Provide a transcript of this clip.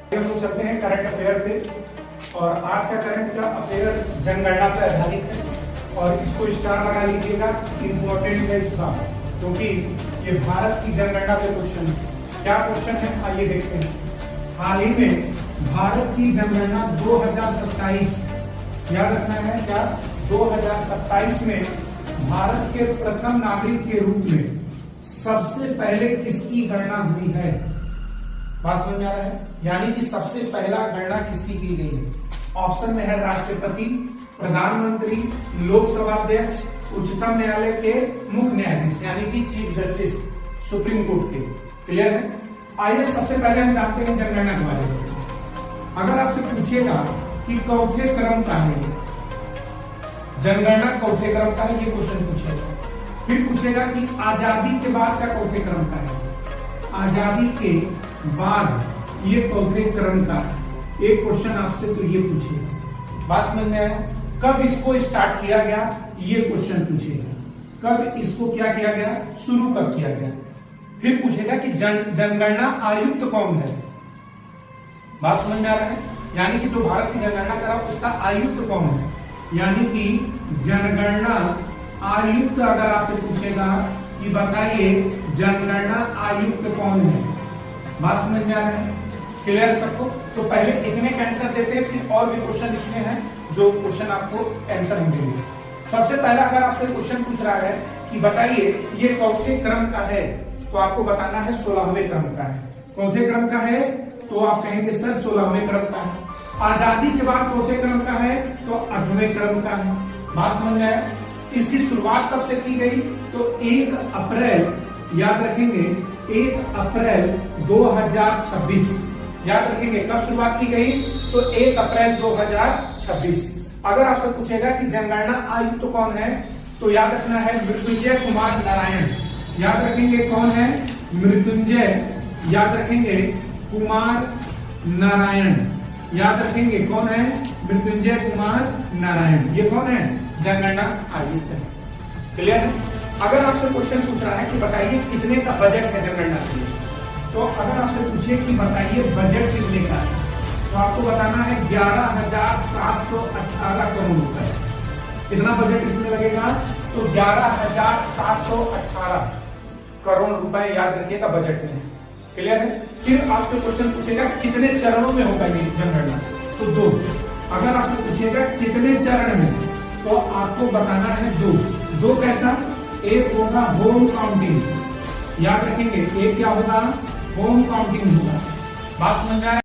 हम चलते हैं करंट अफेयर पे। और आज का करंट अफेयर जनगणना पर आधारित है और इसको स्टार लगा लीजिएगा, इंपॉर्टेंट है इसका, क्योंकि ये भारत की जनगणना पे क्वेश्चन है। क्या क्वेश्चन है आइए देखते हैं। हाल ही में भारत की जनगणना 2027, याद रखना है क्या, 2027 में भारत के प्रथम नागरिक के रूप में सबसे पहले किसकी गणना हुई है? बात समझ में आ रहा है? यानी कि सबसे पहला गणना किसकी की गई है? ऑप्शन में है राष्ट्रपति, प्रधानमंत्री, लोकसभा अध्यक्ष, उच्चतम न्यायालय के मुख्य न्यायाधीश यानी कि चीफ जस्टिस सुप्रीम कोर्ट के। क्लियर है? आइए सबसे पहले हम जानते हैं जनगणना के बारे में। अगर आपसे पूछेगा कि चौथे क्रम का है जनगणना, चौथे क्रम का है, ये क्वेश्चन पूछेगा। फिर पूछेगा कि आजादी के बाद का चौथे क्रम का है, आजादी के बाद ये चौथे क्रम का है। एक क्वेश्चन आपसे तो ये पूछेगा। बात समझ में आया? कब इसको स्टार्ट किया गया, ये क्वेश्चन पूछेगा। कब इसको क्या किया गया, शुरू कब किया गया। फिर पूछेगा कि जनगणना आयुक्त कौन है। बात समझ में आ रहा है? यानी कि जो भारत की जनगणना करा उसका आयुक्त कौन है, यानी कि जनगणना आयुक्त अगर आपसे पूछेगा कि बताइए जनगणना आयुक्त कौन है। बात समझ में आ रहा है? क्लियर सबको? तो पहले इतने का आंसर देते हैं, फिर और भी क्वेश्चन इसमें हैं जो क्वेश्चन आपको आंसर मिलेंगे। सबसे पहला अगर आपसे क्वेश्चन पूछ रहा है कि बताइए ये कौन क्रम का है, तो आपको बताना है 16वें क्रम का है। कौन से क्रम का है? तो आप कहेंगे सर 16वें क्रम का है। आजादी के बाद कौन से क्रम का है? तो 8वें क्रम का है। बात समझ में आया? इसकी शुरुआत कब से की गई? तो 1 अप्रैल, याद रखेंगे 1 अप्रैल 2026, याद रखेंगे कब शुरुआत की गई? तो 1 अप्रैल 2026। अगर आपसे पूछेगा कि जनगणना आयुक्त कौन है, तो याद रखना है मृत्युंजय कुमार नारायण। याद रखेंगे कौन है? मृत्युंजय, याद रखेंगे कुमार नारायण, याद रखेंगे कौन है? मृत्युंजय कुमार नारायण। ये कौन है? जनगणना आयुक्त है। क्लियर है? अगर आपसे क्वेश्चन पूछ रहा है कि बताइए कितने का बजट है जनगणना के लिए, तो अगर आपसे पूछे कि बताइए बजट कितने का है, तो आपको बताना है 11,718 करोड़ रुपए। कितना बजट इसमें लगेगा? तो 11,718 करोड़ रुपए, याद रखिएगा बजट में। क्लियर है? फिर आपसे क्वेश्चन पूछेगा कितने चरणों में होगा ये जनगणना, तो 2। अगर आपसे पूछेगा कितने चरण में, तो आपको बताना है 2 कैसा? एक होगा होम काउंटिंग, याद रखेंगे एक क्या होगा? होम काउंटिंग होगा। बात समझ में आ रहा है?